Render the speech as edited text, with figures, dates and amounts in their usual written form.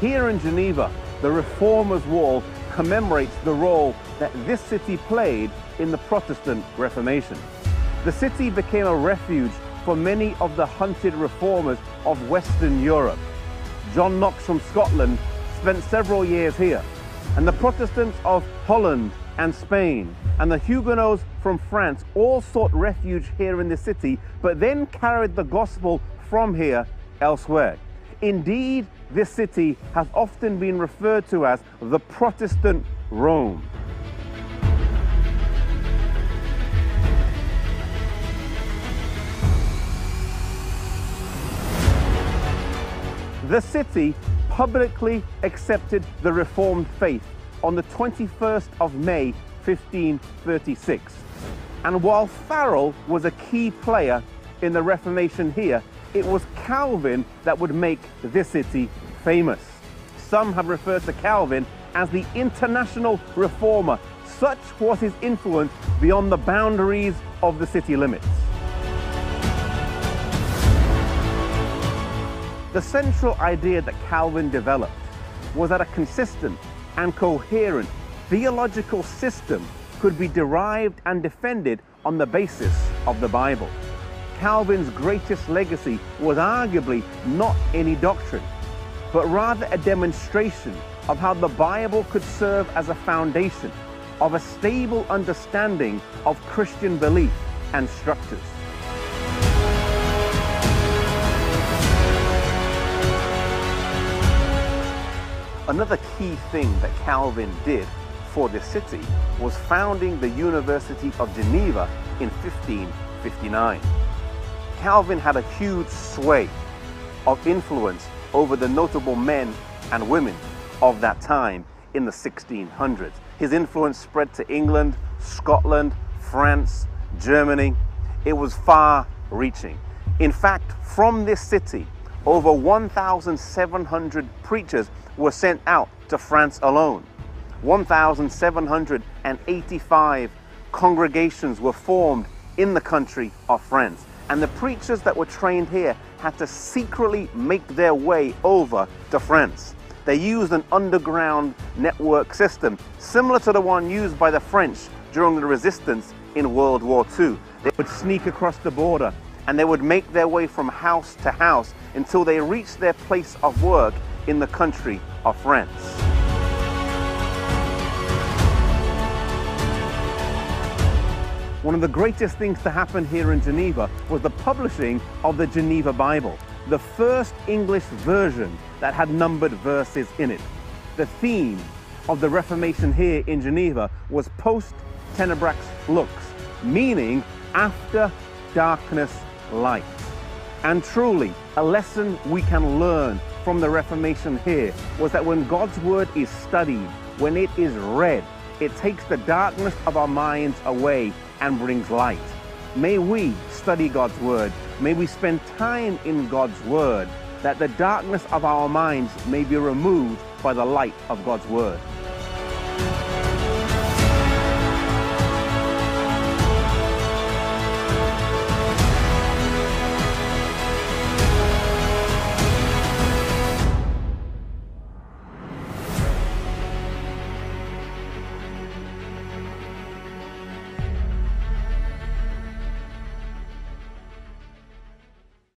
Here in Geneva, the Reformers' Wall commemorates the role that this city played in the Protestant Reformation. The city became a refuge for many of the hunted reformers of Western Europe. John Knox from Scotland spent several years here, and the Protestants of Holland and Spain and the Huguenots from France all sought refuge here in the city, but then carried the gospel from here elsewhere. Indeed, this city has often been referred to as the Protestant Rome. The city publicly accepted the Reformed faith on the 21st of May, 1536. And while Farel was a key player in the Reformation here, it was Calvin that would make this city famous. Some have referred to Calvin as the international reformer. Such was his influence beyond the boundaries of the city limits. The central idea that Calvin developed was that a consistent and coherent theological system could be derived and defended on the basis of the Bible. Calvin's greatest legacy was arguably not any doctrine, but rather a demonstration of how the Bible could serve as a foundation of a stable understanding of Christian belief and structures. Another key thing that Calvin did for this city was founding the University of Geneva in 1559. Calvin had a huge sway of influence over the notable men and women of that time in the 1600s. His influence spread to England, Scotland, France, Germany. It was far-reaching. In fact, from this city, over 1,700 preachers were sent out to France alone. 1,785 congregations were formed in the country of France. And the preachers that were trained here had to secretly make their way over to France. They used an underground network system similar to the one used by the French during the resistance in World War II. They would sneak across the border and they would make their way from house to house until they reached their place of work in the country of France. One of the greatest things to happen here in Geneva was the publishing of the Geneva Bible, the first English version that had numbered verses in it. The theme of the Reformation here in Geneva was post tenebrax lux, meaning after darkness light. And truly, a lesson we can learn from the Reformation here was that when God's word is studied, when it is read, it takes the darkness of our minds away and brings light. May we study God's word. May we spend time in God's word, that the darkness of our minds may be removed by the light of God's word.